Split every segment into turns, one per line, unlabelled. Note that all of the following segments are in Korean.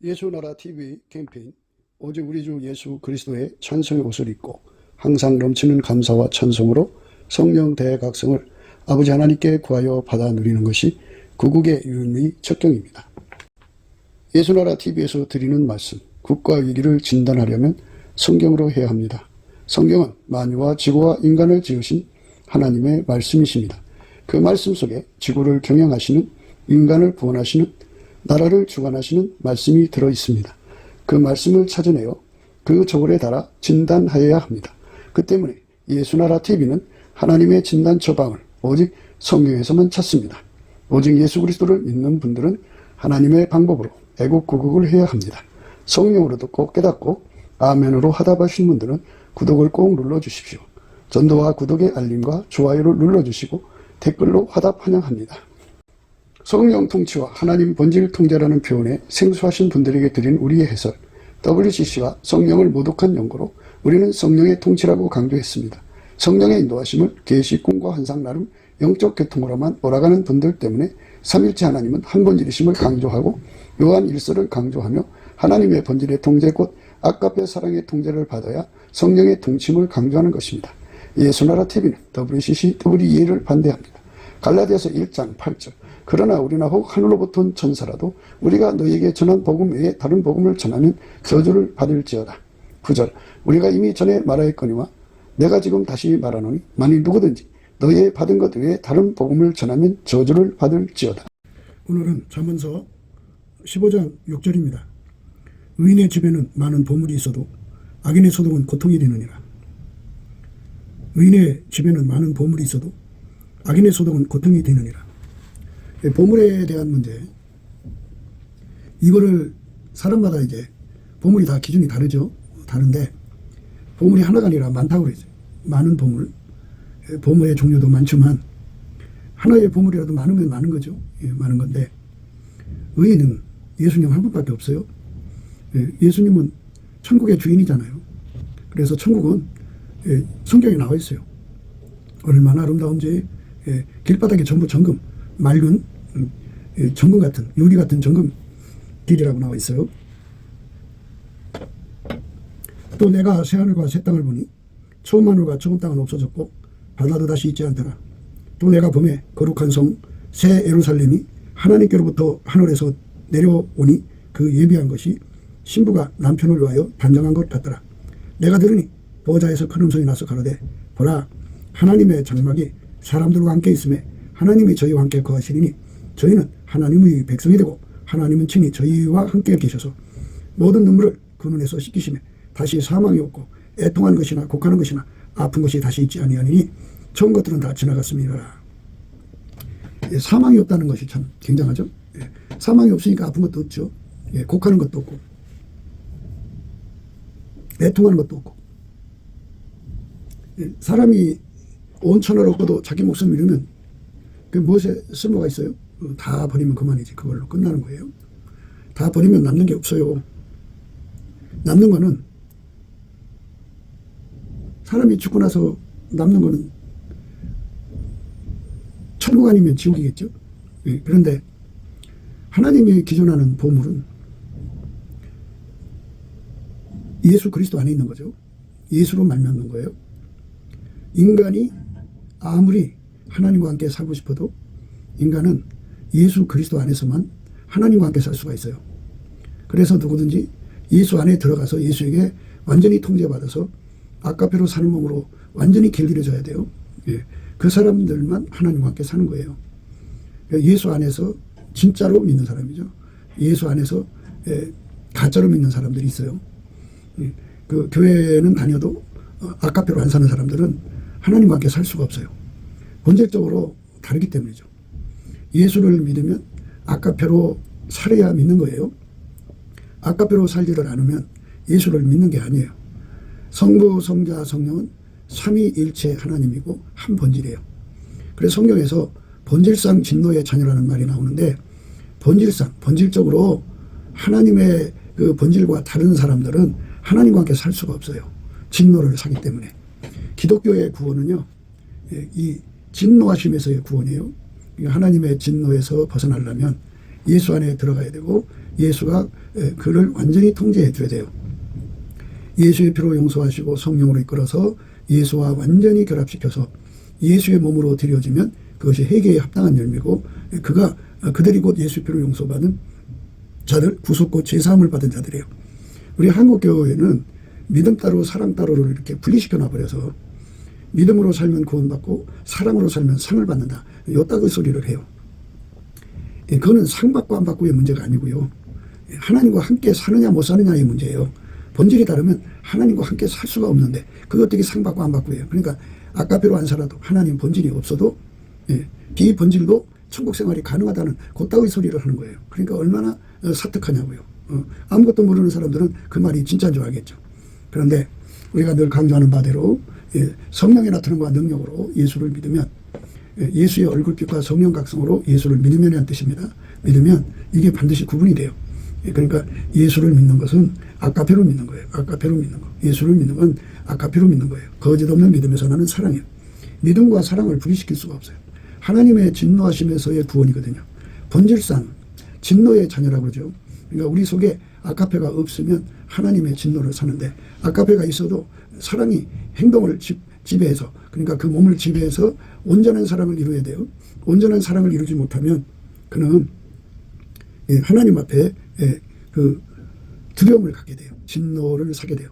예수나라 TV 캠페인 오직 우리 주 예수 그리스도의 찬송의 옷을 입고 항상 넘치는 감사와 찬송으로 성령 대각성을 아버지 하나님께 구하여 받아 누리는 것이 구국의 유일의 척경입니다. 예수나라 TV에서 드리는 말씀, 국가 위기를 진단하려면 성경으로 해야 합니다. 성경은 만유와 지구와 인간을 지으신 하나님의 말씀이십니다. 그 말씀 속에 지구를 경영하시는, 인간을 구원하시는, 나라를 주관하시는 말씀이 들어있습니다. 그 말씀을 찾아내어 그 저울에 달아 진단하여야 합니다. 그 때문에 예수나라 TV는 하나님의 진단 처방을 오직 성경에서만 찾습니다. 오직 예수 그리스도를 믿는 분들은 하나님의 방법으로 애국구국을 해야 합니다. 성령으로 듣고 깨닫고 아멘으로 화답하신 분들은 구독을 꼭 눌러주십시오. 전도와 구독의 알림과 좋아요를 눌러주시고 댓글로 화답 환영합니다. 성령 통치와 하나님 본질 통제라는 표현에 생소하신 분들에게 드린 우리의 해설, WCC가 성령을 모독한 연고로 우리는 성령의 통치라고 강조했습니다. 성령의 인도하심을 계시, 꿈과 환상 나름 영적 계통으로만 몰아가는 분들 때문에 삼일체 하나님은 한 본질이심을 강조하고 요한 1서를 강조하며 하나님의 본질의 통제 곧 아까페 사랑의 통제를 받아야 성령의 통치임을 강조하는 것입니다. 예수나라 TV는 WCC, WEA를 반대합니다. 갈라디아서 1장 8절 그러나 우리나 혹 하늘로부터 온 천사라도 우리가 너희에게 전한 복음 외에 다른 복음을 전하면 저주를 받을지어다. 9절 우리가 이미 전에 말하였거니와 내가 지금 다시 말하노니 만일 누구든지 너희의 받은 것 외에 다른 복음을 전하면 저주를 받을지어다. 오늘은 잠언서 15장 6절입니다. 의인의 집에는 많은 보물이 있어도 악인의 소득은 고통이 되느니라. 의인의 집에는 많은 보물이 있어도 악인의 소득은 고통이 되느니라. 보물에 대한 문제, 이거를 사람마다 이제 보물이 다 기준이 다르죠. 다른데 보물이 하나가 아니라 많다고 그러죠. 많은 보물, 보물의 종류도 많지만 하나의 보물이라도 많으면 많은 거죠. 많은 건데 의인은 예수님 한 분밖에 없어요. 예수님은 천국의 주인이잖아요. 그래서 천국은 성경에 나와 있어요. 얼마나 아름다운지 길바닥에 전부 정금, 맑은 정금 같은, 유리 같은 정금 길이라고 나와 있어요. 또 내가 새하늘과 새 땅을 보니 처음 하늘과 처음 땅은 없어졌고 바다도 다시 있지 않더라. 또 내가 봄에 거룩한 성 새 예루살렘이 하나님께로부터 하늘에서 내려오니 그 예비한 것이 신부가 남편을 위하여 단장한 것 같더라. 내가 들으니 보좌에서 큰 음성이 나서 가로되 보라 하나님의 장막이 사람들과 함께 있음에 하나님이 저희와 함께 거하시리니 저희는 하나님의 백성이 되고 하나님은 친히 저희와 함께 계셔서 모든 눈물을 그 눈에서 씻기시며 다시 사망이 없고 애통하는 것이나 곡하는 것이나 아픈 것이 다시 있지 아니하니니 처음 것들은 다 지나갔습니다. 사망이 없다는 것이 참 굉장하죠. 사망이 없으니까 아픈 것도 없죠. 곡하는 것도 없고 애통하는 것도 없고 사람이 온 천하를 얻고도 자기 목숨을 잃으면 그 무엇에 쓸모가 있어요? 다 버리면 그만이지. 그걸로 끝나는 거예요. 다 버리면 남는 게 없어요. 남는 거는 사람이 죽고 나서 남는 거는 천국 아니면 지옥이겠죠. 그런데 하나님이 기존하는 보물은 예수 그리스도 안에 있는 거죠. 예수로 말미암는 거예요. 인간이 아무리 하나님과 함께 살고 싶어도 인간은 예수 그리스도 안에서만 하나님과 함께 살 수가 있어요. 그래서 누구든지 예수 안에 들어가서 예수에게 완전히 통제받아서 아까페로 사는 몸으로 완전히 길들여져야 돼요. 그 사람들만 하나님과 함께 사는 거예요. 예수 안에서 진짜로 믿는 사람이죠. 예수 안에서 가짜로 믿는 사람들이 있어요. 그 교회는 다녀도 아까페로 안 사는 사람들은 하나님과 함께 살 수가 없어요. 본질적으로 다르기 때문이죠. 예수를 믿으면 아까페로 살아야 믿는 거예요. 아까페로 살지를 않으면 예수를 믿는 게 아니에요. 성부, 성자, 성령은 삼위일체 하나님이고 한 본질이에요. 그래서 성경에서 본질상 진노의 자녀라는 말이 나오는데 본질적으로 하나님의 그 본질과 다른 사람들은 하나님과 함께 살 수가 없어요. 진노를 사기 때문에. 기독교의 구원은요, 이 진노하심에서의 구원이에요. 하나님의 진노에서 벗어나려면 예수 안에 들어가야 되고 예수가 그를 완전히 통제해 줘야 돼요. 예수의 피로 용서하시고 성령으로 이끌어서 예수와 완전히 결합시켜서 예수의 몸으로 드려지면 그것이 회개에 합당한 열매고 그들이 곧 예수의 피로 용서받은 자들, 구속고 제사함을 받은 자들이에요. 우리 한국 교회는 믿음 따로 사랑 따로를 이렇게 분리시켜 놔버려서 믿음으로 살면 구원받고 사랑으로 살면 상을 받는다. 요따그 소리를 해요. 그거는 상 받고 안 받고의 문제가 아니고요. 하나님과 함께 사느냐 못 사느냐의 문제예요. 본질이 다르면 하나님과 함께 살 수가 없는데 그거 어떻게 상 받고 안 받고예요. 그러니까 아까배로 안 살아도 하나님 본질이 없어도 비본질도 천국 생활이 가능하다는 그따위 소리를 하는 거예요. 그러니까 얼마나 사특하냐고요. 아무것도 모르는 사람들은 그 말이 진짜인 줄 알겠죠. 그런데 우리가 늘 강조하는 바대로 성령의 나타남과 능력으로 예수를 믿으면 예수의 얼굴빛과 성령 각성으로 예수를 믿으면이라는 뜻입니다. 믿으면 이게 반드시 구분이 돼요. 그러니까 예수를 믿는 것은 아까페로 믿는 거예요. 아까페로 믿는 거. 예수를 믿는 건 아까페로 믿는 거예요. 거짓 없는 믿음에서 나는 사랑이에요. 믿음과 사랑을 분리시킬 수가 없어요. 하나님의 진노하심에서의 구원이거든요. 본질상 진노의 자녀라고 그러죠. 그러니까 우리 속에 아까페가 없으면 하나님의 진노를 사는데 아까페가 있어도 사랑이 행동을 지배해서 그러니까 그 몸을 지배해서 온전한 사랑을 이루어야 돼요. 온전한 사랑을 이루지 못하면 그는 하나님 앞에 그 두려움을 갖게 돼요. 진노를 사게 돼요.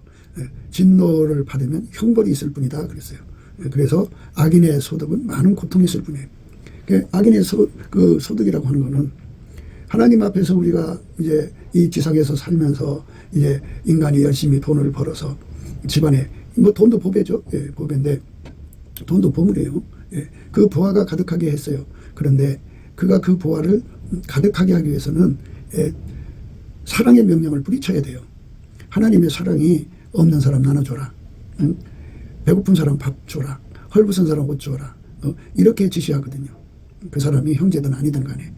진노를 받으면 형벌이 있을 뿐이다 그랬어요. 그래서 악인의 소득은 많은 고통이 있을 뿐이에요. 악인의 소득이라고 하는 거는 하나님 앞에서 우리가 이제 이 지상에서 살면서 이제 인간이 열심히 돈을 벌어서 집안에 뭐 돈도 보배죠. 보배인데 돈도 보물이에요. 그 보화가 가득하게 했어요. 그런데 그가 그 보화를 가득하게 하기 위해서는 사랑의 명령을 뿌리쳐야 돼요. 하나님의 사랑이 없는 사람 나눠줘라. 응? 배고픈 사람 밥 줘라. 헐벗은 사람 옷 줘라. 이렇게 지시하거든요. 그 사람이 형제든 아니든 간에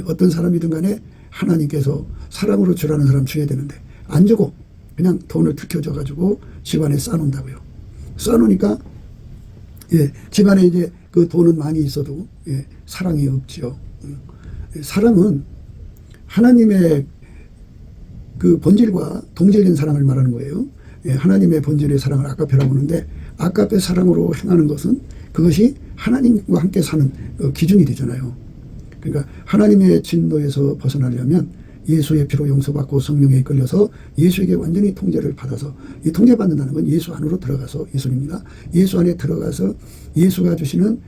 어떤 사람이든 간에 하나님께서 사랑으로 주라는 사람 줘야 되는데 안 주고 그냥 돈을 툭혀줘 가지고 집안에 쌓아놓는다고요. 쌓아놓으니까 집안에 이제 그 돈은 많이 있어도 사랑이 없죠. 사랑은 하나님의 그 본질과 동질된 사랑을 말하는 거예요. 하나님의 본질의 사랑을 아까페라고 하는데 아까페 사랑으로 행하는 것은 그것이 하나님과 함께 사는 기준이 되잖아요. 그러니까 하나님의 진노에서 벗어나려면 예수의 피로 용서받고 성령에 이끌려서 예수에게 완전히 통제를 받아서 이 통제받는다는 건 예수 안으로 들어가서 예수입니다. 예수 안에 들어가서 예수가 주시는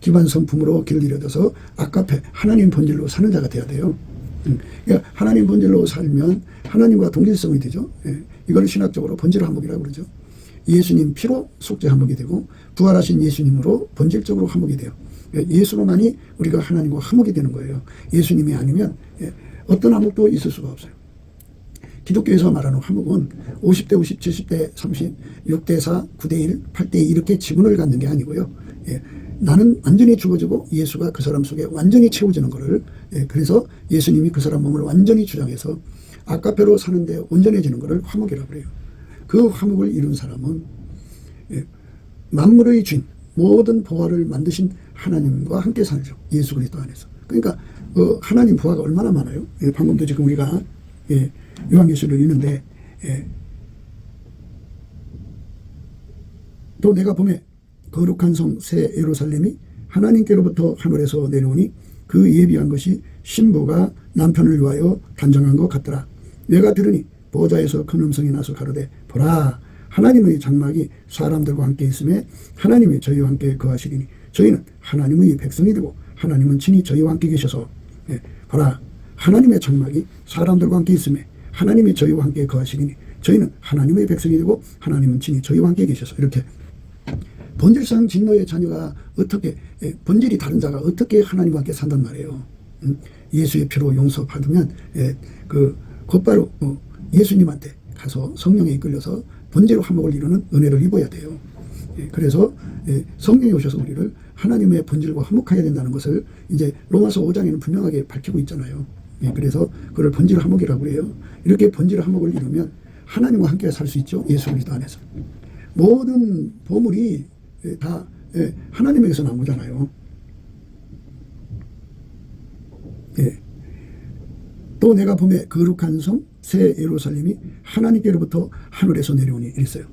기반 성품으로 길 잃어져서 아까페 하나님 본질로 사는 자가 돼야 돼요. 그러니까 하나님 본질로 살면 하나님과 동질성이 되죠. 이걸 신학적으로 본질 화목이라고 그러죠. 예수님 피로 속죄 화목이 되고 부활하신 예수님으로 본질적으로 화목이 돼요. 예수로만이 우리가 하나님과 화목이 되는 거예요. 예수님이 아니면 어떤 화목도 있을 수가 없어요. 기독교에서 말하는 화목은 50대 50, 70대 30, 6대 4, 9대 1, 8대 2 이렇게 지분을 갖는 게 아니고요. 나는 완전히 죽어지고 예수가 그 사람 속에 완전히 채워지는 거를 그래서 예수님이 그 사람 몸을 완전히 주장해서 아까페로 사는데 온전해지는 거를 화목이라고 그래요. 그 화목을 이룬 사람은 만물의 주인 모든 보화를 만드신 하나님과 함께 살죠. 예수 그리스도 안에서. 그러니까 하나님 보화가 얼마나 많아요. 방금도 지금 우리가 요한계시를 읽는데 또 내가 보매 거룩한 성 새 예루살렘이 하나님께로부터 하늘에서 내려오니 그 예비한 것이 신부가 남편을 위하여 단정한 것 같더라. 내가 들으니 보좌에서 큰 음성이 나서 가로되 보라 하나님의 장막이 사람들과 함께 있음에 하나님이 저희와 함께 거하시리니 저희는 하나님의 백성이 되고 하나님은 친히 저희와 함께 계셔서 보라 하나님의 장막이 사람들과 함께 있음에 하나님이 저희와 함께 거하시리니 저희는 하나님의 백성이 되고 하나님은 친히 저희와 함께 계셔서 이렇게 본질상 진노의 자녀가 어떻게 본질이 다른 자가 어떻게 하나님과 함께 산단 말이에요. 예수의 피로 용서받으면 곧바로 예수님한테 가서 성령에 이끌려서 본질로 화목을 이루는 은혜를 입어야 돼요. 그래서 성령이 오셔서 우리를 하나님의 본질과 화목해야 된다는 것을 이제 로마서 5장에는 분명하게 밝히고 있잖아요. 그래서 그걸 본질 화목이라고 해요. 이렇게 본질 화목을 이루면 하나님과 함께 살 수 있죠. 예수 그리스도 안에서. 모든 보물이 다 하나님에게서 나오잖아요. 또 내가 보매 거룩한 성 새 예루살렘이 하나님께로부터 하늘에서 내려오니 이랬어요.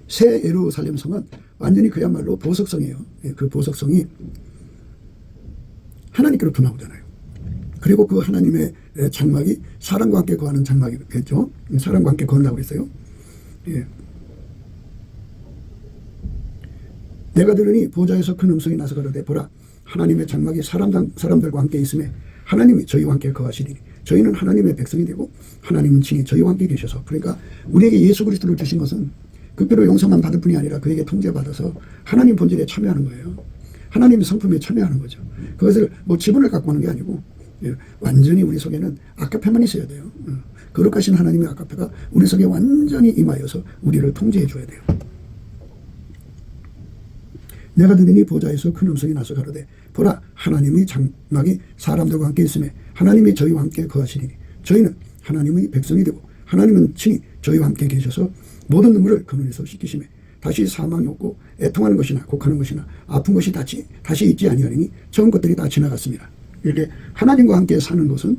새 예루살렘 성은 완전히 그야말로 보석성이에요. 그 보석성이 하나님께로부터 나오잖아요. 그리고 그 하나님의 장막이 사람과 함께 거하는 장막이겠죠. 사람과 함께 거한다고 했어요. 예. 내가 들으니 보좌에서 큰 음성이 나서 가로되 보라 하나님의 장막이 사람들과 함께 있음에 하나님이 저희와 함께 거하시리니 저희는 하나님의 백성이 되고 하나님은 친히 저희와 함께 계셔서 그러니까 우리에게 예수 그리스도를 주신 것은 극비로 용서만 받을 뿐이 아니라 그에게 통제받아서 하나님 본질에 참여하는 거예요. 하나님의 성품에 참여하는 거죠. 그것을 뭐 지분을 갖고 하는 게 아니고 완전히 우리 속에는 아카페만 있어야 돼요. 거룩하신 하나님의 아카페가 우리 속에 완전히 임하여서 우리를 통제해 줘야 돼요. 내가 들으니 보좌에서 큰 음성이 나서 가로되 보라 하나님의 장막이 사람들과 함께 있음에 하나님이 저희와 함께 거하시리니 저희는 하나님의 백성이 되고 하나님은 친히 저희와 함께 계셔서 모든 눈물을 그 눈에서 씻기심에 다시 사망이 없고 애통하는 것이나 곡하는 것이나 아픈 것이 다시 있지 아니하리니 처음 것들이 다 지나갔습니다. 이렇게 하나님과 함께 사는 것은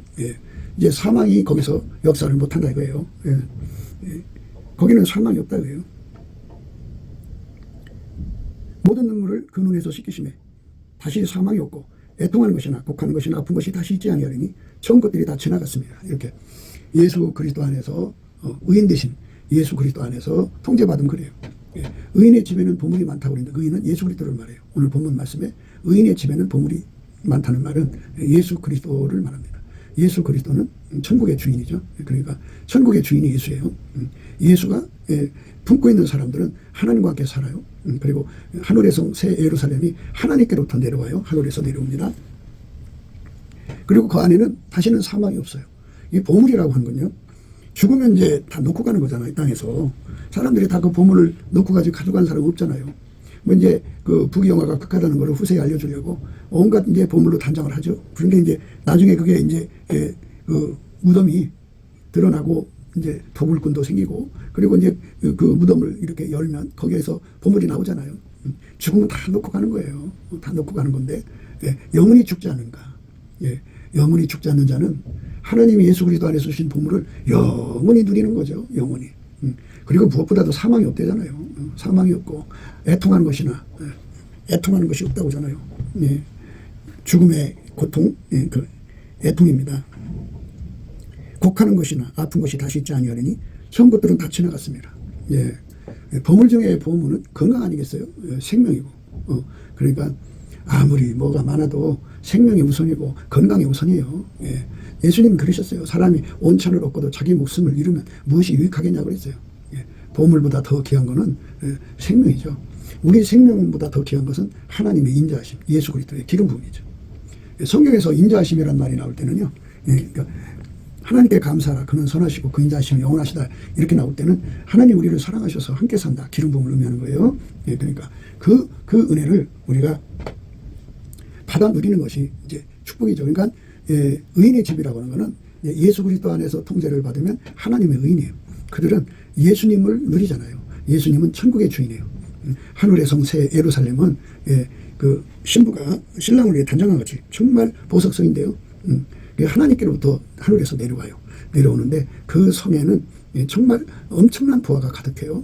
이제 사망이 거기서 역사를 못한다 이거예요. 거기는 사망이 없다 이거예요. 모든 눈물을 그 눈에서 씻기심에 다시 사망이 없고 애통하는 것이나 곡하는 것이나 아픈 것이 다시 있지 아니하리니 처음 것들이 다 지나갔습니다. 이렇게 예수 그리스도 안에서 의인 되신 예수 그리스도 안에서 통제받은 그래요. 의인의 집에는 보물이 많다고 그러는데 의인은 예수 그리스도를 말해요. 오늘 본문 말씀에 의인의 집에는 보물이 많다는 말은 예수 그리스도를 말합니다. 예수 그리스도는 천국의 주인이죠. 그러니까 천국의 주인이 예수예요. 예수가 품고 있는 사람들은 하나님과 함께 살아요. 그리고 하늘에서 새 예루살렘이 하나님께로부터 내려와요. 하늘에서 내려옵니다. 그리고 그 안에는 다시는 사망이 없어요. 이 보물이라고 하는 건요. 죽으면 이제 다 놓고 가는 거잖아요. 이 땅에서. 사람들이 다 그 보물을 놓고 가져간 사람 없잖아요. 뭐 이제 그 부귀영화가 극하다는 걸 후세에 알려주려고 온갖 이제 보물로 단장을 하죠. 그런데 이제 나중에 그게 이제 그 무덤이 드러나고 이제 도굴꾼도 생기고 그리고 이제 그 무덤을 이렇게 열면 거기에서 보물이 나오잖아요. 죽으면 다 놓고 가는 거예요. 다 놓고 가는 건데 영원히 죽지 않은가. 영원히 죽지 않는 자는 하나님이 예수 그리스도 안에서 주신 보물을 영원히 누리는 거죠. 영원히. 그리고 무엇보다도 사망이 없대잖아요. 사망이 없고 애통하는 것이나 애통하는 것이 없다고 하잖아요. 죽음의 고통, 그 애통입니다. 곡하는 것이나 아픈 것이 다시 있지 아니하리니 처음 것들은 다 지나갔습니다. 보물 중에 보물은 건강 아니겠어요? 생명이고. 그러니까 아무리 뭐가 많아도 생명이 우선이고 건강이 우선이에요. 예수님 그러셨어요. 사람이 온천을 얻고도 자기 목숨을 잃으면 무엇이 유익하겠냐고 그랬어요. 보물보다 더 귀한 것은 생명이죠. 우리 생명보다 더 귀한 것은 하나님의 인자하심, 예수 그리스도의 기름 부음이죠. 성경에서 인자하심이라는 말이 나올 때는요. 그러니까 하나님께 감사하라. 그는 선하시고 그 인자하심이 영원하시다. 이렇게 나올 때는 하나님 우리를 사랑하셔서 함께 산다. 기름 부음을 의미하는 거예요. 그러니까 그 은혜를 우리가 받아 누리는 것이 이제 축복이죠. 그러니까 의인의 집이라고 하는 것은 예수 그리스도 안에서 통제를 받으면 하나님의 의인이에요. 그들은 예수님을 누리잖아요. 예수님은 천국의 주인이에요. 하늘의 성 새 예루살렘은 그 신부가 신랑을 위해 단장한 것이 정말 보석성인데요. 하나님께로부터 하늘에서 내려와요. 내려오는데 그 성에는 정말 엄청난 부하가 가득해요.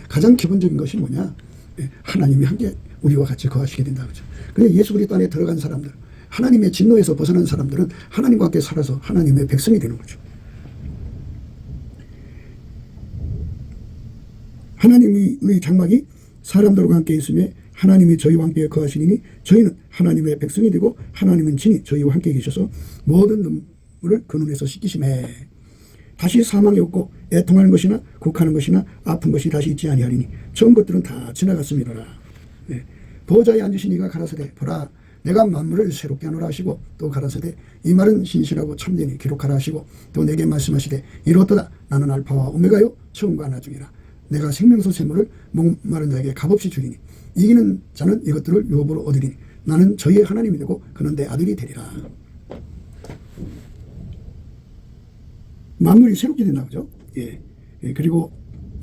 가장 기본적인 것이 뭐냐? 하나님이 함께 우리와 같이 거하시게 된다. 그죠? 그래서 예수 그리스도 안에 들어간 사람들, 하나님의 진노에서 벗어난 사람들은 하나님과 함께 살아서 하나님의 백성이 되는 거죠. 하나님의 장막이 사람들과 함께 있으며 하나님이 저희와 함께 거하시니 저희는 하나님의 백성이 되고 하나님은 친히 저희와 함께 계셔서 모든 눈물을 그 눈에서 씻기심에 다시 사망이 없고 애통하는 것이나 곡하는 것이나 아픈 것이 다시 있지 아니하리니 처음 것들은 다 지나갔습니다. 보좌에 앉으신 이가 가라사대 보라 내가 만물을 새롭게 하노라 하시고 또 가라사대 이 말은 신실하고 참되니 기록하라 하시고 또 내게 말씀하시되 이렇도다 나는 알파와 오메가요 처음과 나중이라 내가 생명수 샘물을 목마른 자에게 값없이 주리니 이기는 자는 이것들을 유업으로 얻으리니 나는 저희의 하나님이 되고 그는 내 아들이 되리라. 만물이 새롭게 된다 그죠? 그리고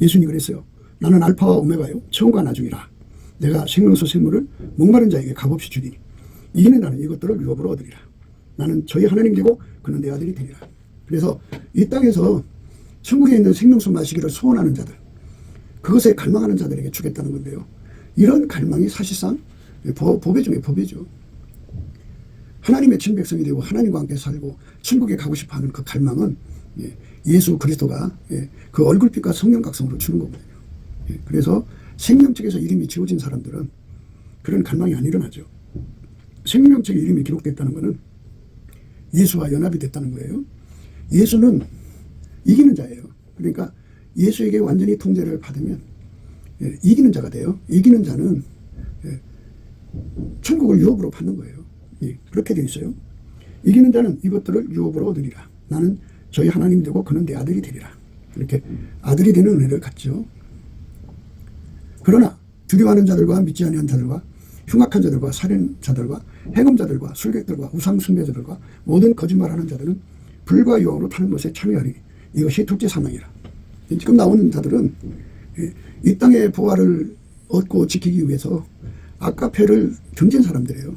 예수님이 그랬어요. 나는 알파와 오메가요 처음과 나중이라 내가 생명수 샘물을 목마른 자에게 값없이 주리니 이기는 자는 이것들을 유업으로 얻으리라. 나는 저희 하나님이 되고 그는 내 아들이 되리라. 그래서 이 땅에서 천국에 있는 생명수 마시기를 소원하는 자들, 그것에 갈망하는 자들에게 주겠다는 건데요. 이런 갈망이 사실상 보배 중에 보배죠. 하나님의 친백성이 되고 하나님과 함께 살고 천국에 가고 싶어하는 그 갈망은 예수 그리스도가 그 얼굴빛과 성령 각성으로 주는 거거든요. 그래서 생명책에서 이름이 지워진 사람들은 그런 갈망이 안 일어나죠. 생명책에 이름이 기록됐다는 것은 예수와 연합이 됐다는 거예요. 예수는 이기는 자예요. 그러니까 예수에게 완전히 통제를 받으면 이기는 자가 돼요. 이기는 자는 천국을 유업으로 받는 거예요. 그렇게 되어 있어요. 이기는 자는 이것들을 유업으로 얻으리라. 나는 저희 하나님이 되고 그는 내 아들이 되리라. 이렇게 아들이 되는 은혜를 갖죠. 그러나 두려워하는 자들과 믿지 아니한 자들과 흉악한 자들과 살인자들과 해검자들과 술객들과 우상 숭배자들과 모든 거짓말하는 자들은 불과 유황으로 타는 것에 참여하리니 이것이 둘째 사망이라. 지금 나오는 자들은 이 땅의 부활을 얻고 지키기 위해서 아까페를 던진 사람들이에요.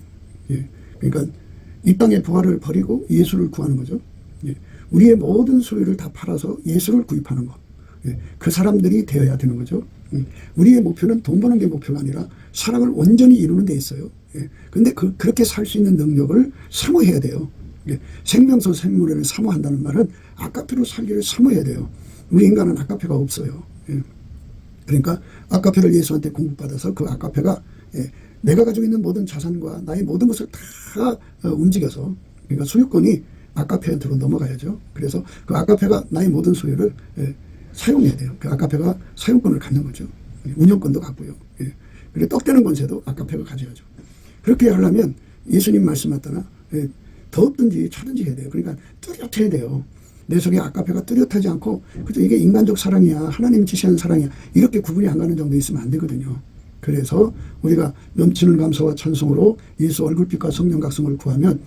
그러니까 이 땅의 부활을 버리고 예수를 구하는 거죠. 우리의 모든 소유를 다 팔아서 예수를 구입하는 것. 그 사람들이 되어야 되는 거죠. 우리의 목표는 돈 버는 게 목표가 아니라 사랑을 온전히 이루는 데 있어요. 그런데 그렇게 살 수 있는 능력을 사모해야 돼요. 생명수 생물을 사모한다는 말은 아까페로 살기를 사모해야 돼요. 우리 인간은 아까페가 없어요. 그러니까 아까페를 예수한테 공급받아서 그 아까페가 내가 가지고 있는 모든 자산과 나의 모든 것을 다 움직여서, 그러니까 소유권이 아까페한테로 넘어가야죠. 그래서 그 아까페가 나의 모든 소유를 사용해야 돼요. 그 아까페가 사용권을 갖는 거죠. 운영권도 갖고요. 그리고 떡되는 권세도 아까페가 가져야죠. 그렇게 하려면 예수님 말씀하셨다나 더웠든지 차든지 해야 돼요. 그러니까 뚜렷해야 돼요. 내 속에 아까페가 뚜렷하지 않고 그저 이게 인간적 사랑이야, 하나님 지시하는 사랑이야, 이렇게 구분이 안 가는 정도 있으면 안 되거든요. 그래서 우리가 넘치는 감사와 찬송으로 예수 얼굴빛과 성령 각성을 구하면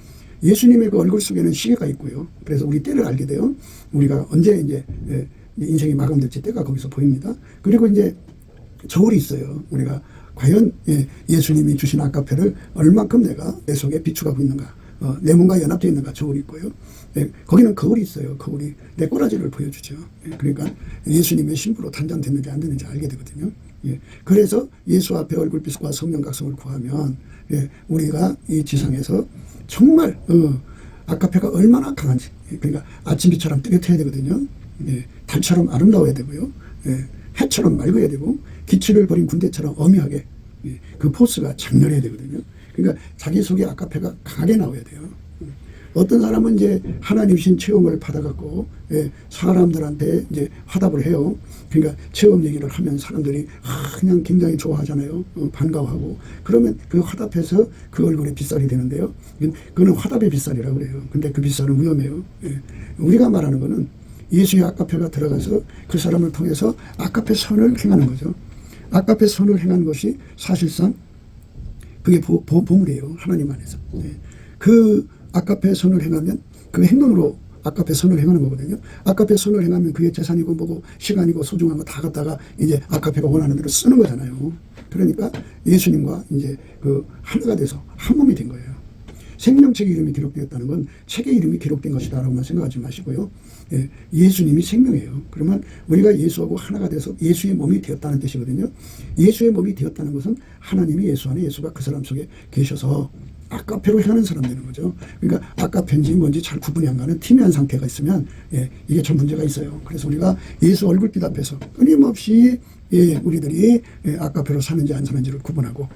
예수님의 그 얼굴 속에는 시계가 있고요. 그래서 우리 때를 알게 돼요. 우리가 언제 이제 인생이 마감될지 때가 거기서 보입니다. 그리고 이제 저울이 있어요. 우리가 과연 예수님이 주신 아까페를 얼만큼 내가 내 속에 비추가고 있는가, 내 몸과 연합되어 있는가 저울이 있고요. 거기는 거울이 있어요. 거울이 내 꼬라지를 보여주죠. 그러니까 예수님의 신부로 단장됐는지 안 됐는지 알게 되거든요. 그래서 예수 앞에 얼굴빛과 성령 각성을 구하면 우리가 이 지상에서 정말 아까페가 얼마나 강한지, 그러니까 아침비처럼 뚜렷해야 되거든요. 달처럼 아름다워야 되고요. 해처럼 맑아야 되고 기치를 버린 군대처럼 엄히하게 그 포스가 장렬해야 되거든요. 그러니까 자기 속에 아까페가 강하게 나와야 돼요. 어떤 사람은 이제 하나님신 체험을 받아갖고 사람들한테 이제 화답을 해요. 그러니까 체험 얘기를 하면 사람들이 그냥 굉장히 좋아하잖아요. 반가워하고. 그러면 그 화답해서 그 얼굴에 빗살이 되는데요. 그거는 화답의 빗살이라고 그래요. 근데 그 빗살은 위험해요. 우리가 말하는 거는 예수의 아까페가 들어가서 그 사람을 통해서 아까페 선을 행하는 거죠. 아까페 선을 행하는 것이 사실상 그게 보물이에요. 하나님 안에서. 그 아까페 선을 행하면 그 행동으로 아까페 선을 행하는 거거든요. 아까페 선을 행하면 그게 재산이고 뭐고 시간이고 소중한 거 다 갖다가 이제 아까페가 원하는 대로 쓰는 거잖아요. 그러니까 예수님과 이제 그 하나가 돼서 한 몸이 된 거예요. 생명책의 이름이 기록되었다는 건 책의 이름이 기록된 것이다라고만 생각하지 마시고요. 예수님이 생명이에요. 그러면 우리가 예수하고 하나가 돼서 예수의 몸이 되었다는 뜻이거든요. 예수의 몸이 되었다는 것은 하나님이 예수 안에 예수가 그 사람 속에 계셔서 아까페로 행하는 사람 되는 거죠. 그러니까 아까페인지 뭔지 잘 구분이 안 가는 티미한 상태가 있으면 이게 좀 문제가 있어요. 그래서 우리가 예수 얼굴빛 앞에서 끊임없이 우리들이 아까페로 사는지 안 사는지를 구분하고,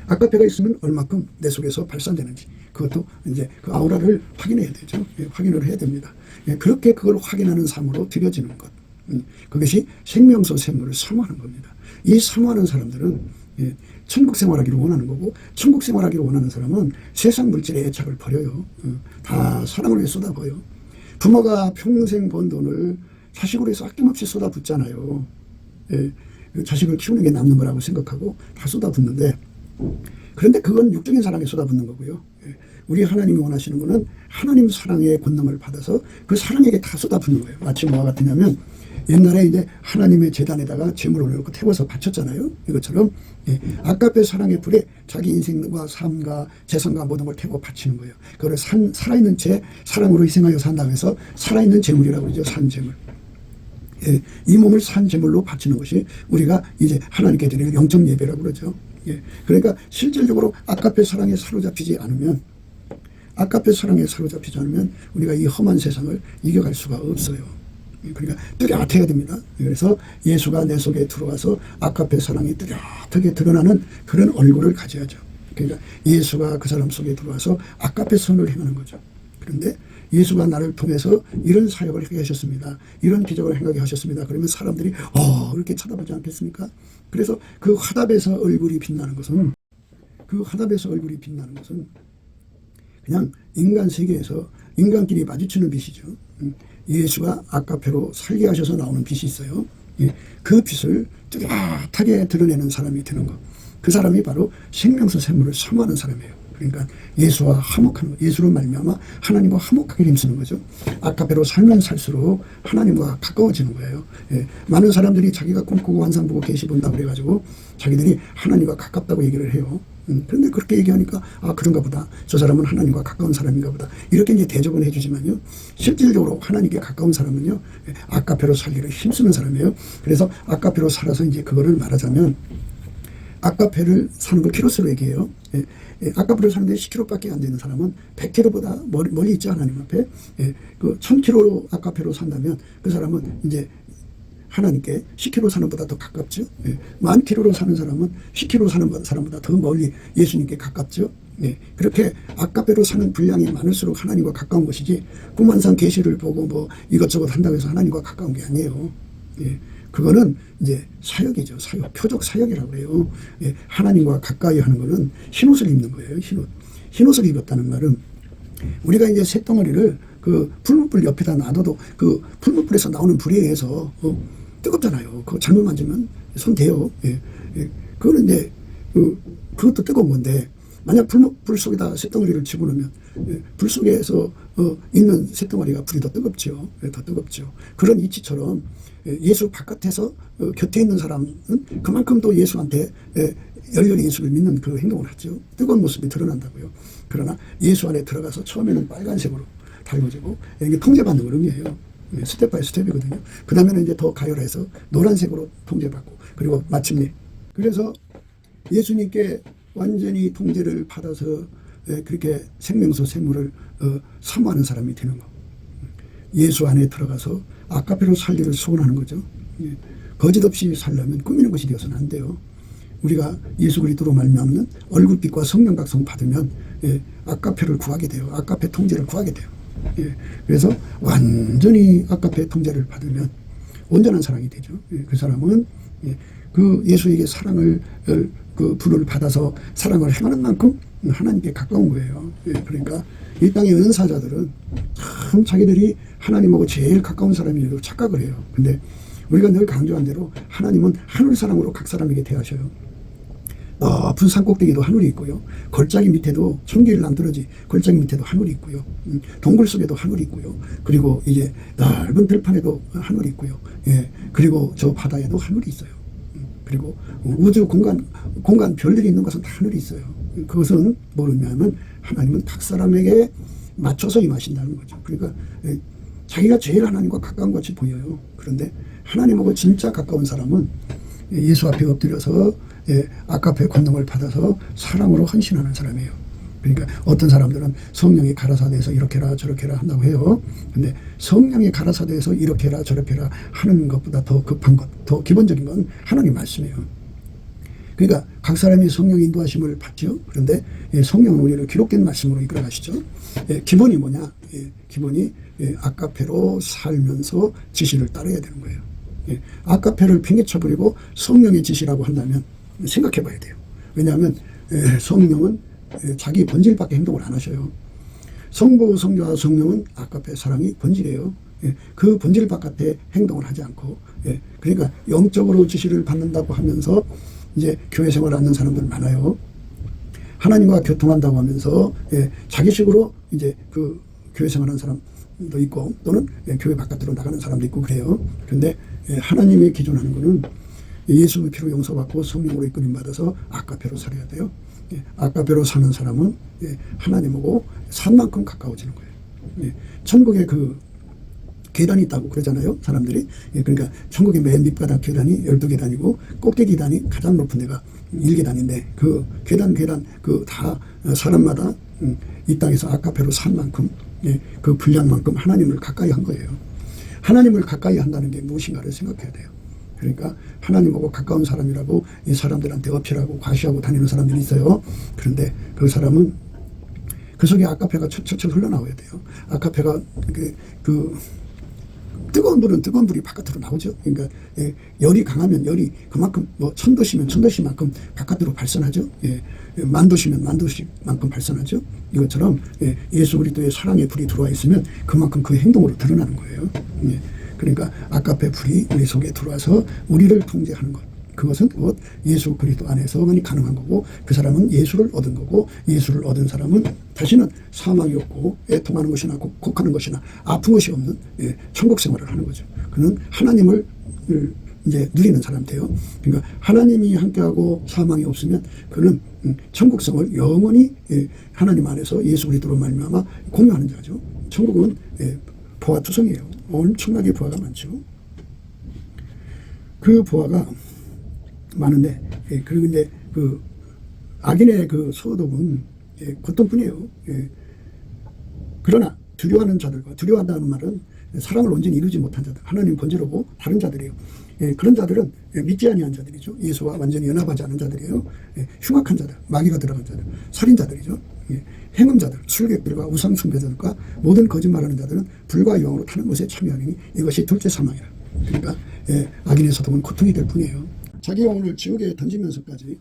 아까페가 있으면 얼마큼 내 속에서 발산되는지 그것도 이제 그 아우라를 확인해야 되죠. 확인을 해야 됩니다. 그렇게 그걸 확인하는 삶으로 드려지는 것, 그것이 생명수 생물을 사모하는 겁니다. 이 사모하는 사람들은 천국 생활하기를 원하는 거고, 천국 생활하기를 원하는 사람은 세상 물질의 애착을 버려요. 다 사랑을 위해 쏟아부어요. 부모가 평생 번 돈을 자식으로 해서 아낌없이 쏟아붓잖아요. 자식을 키우는 게 남는 거라고 생각하고 다 쏟아붓는데, 그런데 그건 육적인 사랑에 쏟아붓는 거고요. 우리 하나님이 원하시는 거는 하나님 사랑의 권능을 받아서 그 사랑에게 다 쏟아붓는 거예요. 마치 뭐와 같으냐면 옛날에 이제 하나님의 제단에다가 제물을 올려놓고 태워서 바쳤잖아요. 이것처럼 아가페 사랑의 불에 자기 인생과 삶과 재산과 모든 걸 태워 바치는 거예요. 그걸 살아있는 제 사랑으로 희생하여 산다고 해서 살아있는 제물이라고 그러죠. 산 제물. 이 몸을 산 제물로 바치는 것이 우리가 이제 하나님께 드리는 영적 예배라고 그러죠. 그러니까 실질적으로 아가페 사랑에 사로잡히지 않으면 우리가 이 험한 세상을 이겨갈 수가 없어요. 그러니까 뚜렷해야 됩니다. 그래서 예수가 내 속에 들어와서 아가페 사랑이 뚜렷하게 드러나는 그런 얼굴을 가져야죠. 그러니까 예수가 그 사람 속에 들어와서 아가페 선을 행하는 거죠. 그런데 예수가 나를 통해서 이런 사역을 하게 하셨습니다. 이런 기적을 행하게 하셨습니다. 그러면 사람들이 그렇게 쳐다보지 않겠습니까? 그래서 그 화답에서 얼굴이 빛나는 것은 그냥 인간 세계에서 인간끼리 마주치는 빛이죠. 예수가 아가페로 살게 하셔서 나오는 빛이 있어요. 그 빛을 뚜렷하게 드러내는 사람이 되는 것. 그 사람이 바로 생명수 샘물을 사모하는 사람이에요. 그러니까 예수와 화목하는 것, 예수로 말미암아 하나님과 화목하게 힘쓰는 거죠. 아가페로 살면 살수록 하나님과 가까워지는 거예요. 많은 사람들이 자기가 꿈꾸고 환상 보고 계시 본다고 그래가지고 자기들이 하나님과 가깝다고 얘기를 해요. 그런데 그렇게 얘기하니까 그런가 보다. 저 사람은 하나님과 가까운 사람인가 보다. 이렇게 이제 대접은 해주지만요. 실질적으로 하나님께 가까운 사람은요. 아가페로 살기를 힘쓰는 사람이에요. 그래서 아가페로 살아서 이제 그거를 말하자면 아가페를 사는 걸 키로수로 얘기해요. 아가페를 사는데 10km밖에 안 되는 사람은 100km보다 멀리 있지 하나님 앞에. 그 1000km 아가페로 산다면 그 사람은 이제 하나님께 10km 사는 것보다 더 가깝죠. 10,000km로 사는 사람은 10km 사는 사람보다 더 멀리 예수님께 가깝죠. 그렇게 아가페로 사는 분량이 많을수록 하나님과 가까운 것이지 꿈환상 계시를 보고 뭐 이것저것 한다고 해서 하나님과 가까운 게 아니에요. 그거는 이제 사역이죠. 사역, 표적 사역이라고 그래요. 하나님과 가까이 하는 거는 흰옷을 입는 거예요. 흰옷을 입었다는 말은 우리가 이제 새덩어리를 그 풀무불 옆에다 놔둬도 그 풀무불에서 나오는 불에 의해서 뜨겁잖아요. 그거 잘못 만지면 손 대요. 그거는 이제 그것도 뜨거운 건데 만약 불 속에다 쇳덩어리를 집어넣으면 불 속에서 있는 쇳덩어리가 불이 더 뜨겁죠. 더 뜨겁죠. 그런 이치처럼 예수 바깥에서 곁에 있는 사람은 그만큼 또 예수한테 열렬히 예수를 믿는 그 행동을 하죠. 뜨거운 모습이 드러난다고요. 그러나 예수 안에 들어가서 처음에는 빨간색으로 달궈지고 이게 통제받는 걸 의미해요. 스텝 바이 스텝이거든요. 그 다음에는 이제 더 가열해서 노란색으로 통제받고 그리고 마침내 그래서 예수님께 완전히 통제를 받아서 그렇게 생명수 샘물을 사모하는 사람이 되는 거. 예수 안에 들어가서 아가페로 살기를 소원하는 거죠. 거짓 없이 살려면 꾸미는 것이 되어서는 안 돼요. 우리가 예수 그리스도로 말미암는 얼굴빛과 성령 각성 받으면 아가페를 구하게 돼요. 아가페 통제를 구하게 돼요. 그래서 완전히 아가페 통제를 받으면 온전한 사랑이 되죠. 그 사람은 그 예수에게 사랑을 그 불을 받아서 사랑을 행하는 만큼 하나님께 가까운 거예요. 그러니까 이 땅의 은사자들은 참 자기들이 하나님하고 제일 가까운 사람이라고 착각을 해요. 근데 우리가 늘 강조한 대로 하나님은 하늘 사랑으로 각 사람에게 대하셔요. 높은 산꼭대기도 하늘이 있고요. 골짜기 밑에도 천길 남떨어지 골짜기 밑에도 하늘이 있고요. 동굴 속에도 하늘이 있고요. 그리고 이제 넓은 들판에도 하늘이 있고요. 그리고 저 바다에도 하늘이 있어요. 그리고 우주 공간 별들이 있는 것은 다 하늘이 있어요. 그것은 뭐냐면 하나님은 각 사람에게 맞춰서 임하신다는 거죠. 그러니까 자기가 제일 하나님과 가까운 것이 보여요. 그런데 하나님하고 진짜 가까운 사람은 예수 앞에 엎드려서 아가페 권능을 받아서 사랑으로 헌신하는 사람이에요. 그러니까 어떤 사람들은 성령이 가라사대에서 이렇게 해라 저렇게 해라 한다고 해요. 근데 성령이 가라사대에서 이렇게 해라 저렇게 해라 하는 것보다 더 급한 것, 더 기본적인 건 하나님 말씀이에요. 그러니까 각 사람이 성령 인도하심을 받죠. 그런데 성령은 우리를 기록된 말씀으로 이끌어 가시죠. 기본이 뭐냐? 기본이 아가페로 살면서 지시를 따라야 되는 거예요. 아가페를 팽개쳐버리고 성령의 지시라고 한다면 생각해 봐야 돼요. 왜냐하면 성령은 자기 본질밖에 행동을 안 하셔요. 성부, 성자와 성령은 아가페 사랑이 본질이에요. 그 본질 바깥에 행동을 하지 않고 그러니까 영적으로 지시를 받는다고 하면서 이제 교회 생활을 하는 사람들 많아요. 하나님과 교통한다고 하면서 자기식으로 이제 그 교회 생활하는 사람도 있고 또는 교회 바깥으로 나가는 사람도 있고 그래요. 그런데 하나님의 기존하는 것은 예수의 피로 용서받고 성령으로 이끌림 받아서 아까페로 살아야 돼요. 아까페로 사는 사람은 하나님하고 산만큼 가까워지는 거예요. 천국에 그 계단이 있다고 그러잖아요, 사람들이. 그러니까 천국의 맨 밑바닥 계단이 12계단이고 꼭대기 계단이 가장 높은 데가 1계단인데 그 계단 그 다 사람마다 이 땅에서 아까페로 산 만큼 그 분량만큼 하나님을 가까이 한 거예요. 하나님을 가까이 한다는 게 무엇인가를 생각해야 돼요. 그러니까 하나님하고 가까운 사람이라고 이 사람들한테 어필하고 과시하고 다니는 사람들이 있어요. 그런데 그 사람은 그 속에 아까페가 철철 흘러나와야 돼요. 아까페가 그 뜨거운 불은 뜨거운 불이 바깥으로 나오죠. 그러니까 열이 강하면 열이 그만큼 뭐 천도시면 천도시만큼 바깥으로 발산하죠. 만도시면 만도시만큼 발산하죠. 이것처럼 예수 그리스도의 사랑의 불이 들어와 있으면 그만큼 그 행동으로 드러나는 거예요. 그러니까 아까페 불이 우리 속에 들어와서 우리를 통제하는 것. 그것은 곧 예수 그리스도 안에서만이 가능한 거고 그 사람은 예수를 얻은 거고 예수를 얻은 사람은 다시는 사망이 없고 애통하는 것이나 곡하는 것이나 아픈 것이 없는 천국 생활을 하는 거죠. 그는 하나님을 이제 누리는 사람 돼요. 그러니까 하나님이 함께하고 사망이 없으면 그는 천국 생활 영원히 하나님 안에서 예수 그리스도로 말미암아 공유하는 자죠. 천국은 보화투성이에요. 엄청나게 보화가 많죠. 그 보화가 많은데 그리고 이제 그 악인의 그 소득은 고통뿐이에요. 그러나 두려워하는 자들과 두려워한다는 말은 사랑을 온전히 이루지 못한 자들, 하나님 번제로고 다른 자들이에요. 그런 자들은 믿지 아니한 자들이죠. 예수와 완전히 연합하지 않은 자들이에요. 흉악한 자들, 마귀가 들어간 자들, 살인자들이죠. 행음자들, 술객들과 우상숭배자들과 모든 거짓말하는 자들은 불과 영으로 타는 것에 참여하니 이것이 둘째 사망이라. 그러니까 악인의 소득은 고통이 될 뿐이에요. 자기 영혼을 지옥에 던지면서까지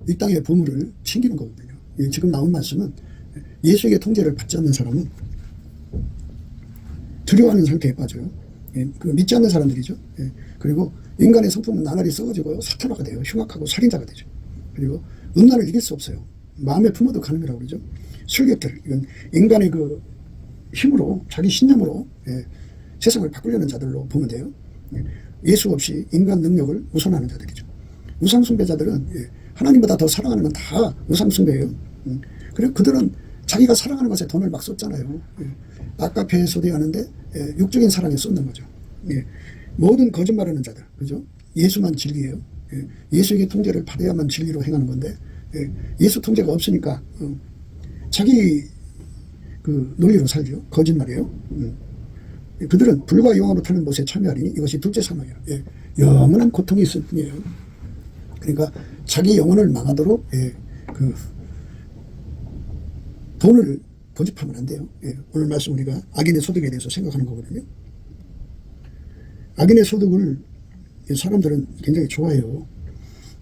이 땅의 보물을 챙기는 거거든요. 지금 나온 말씀은 예수에게 통제를 받지 않는 사람은 두려워하는 상태에 빠져요. 그 믿지 않는 사람들이죠. 그리고 인간의 성품은 나날이 썩어지고 사탄화가 돼요. 흉악하고 살인자가 되죠. 그리고 음란을 이길 수 없어요. 마음에 품어도 가늠이라고 그러죠. 술객들, 이건 인간의 그 힘으로 자기 신념으로 세상을 바꾸려는 자들로 보면 돼요. 예수 없이 인간 능력을 우선하는 자들이죠. 우상숭배자들은 하나님보다 더 사랑하는 건 다 우상숭배예요. 그리고 그들은 자기가 사랑하는 것에 돈을 막 쏟잖아요. 아까페에 쏟아하는데 육적인 사랑에 쏟는 거죠. 모든 거짓말하는 자들, 그죠? 예수만 진리예요. 예수에게 통제를 받아야만 진리로 행하는 건데 예수 통제가 없으니까 자기 그 논리로 살죠. 거짓말이에요. 그들은 불과 영으로 타는 못에 참여하리니 이것이 둘째 사망이라. 영원한 고통이 있을 뿐이에요. 그러니까 자기 영혼을 망하도록 그 돈을 고집하면 안 돼요. 오늘 말씀 우리가 악인의 소득에 대해서 생각하는 거거든요. 악인의 소득을 사람들은 굉장히 좋아해요.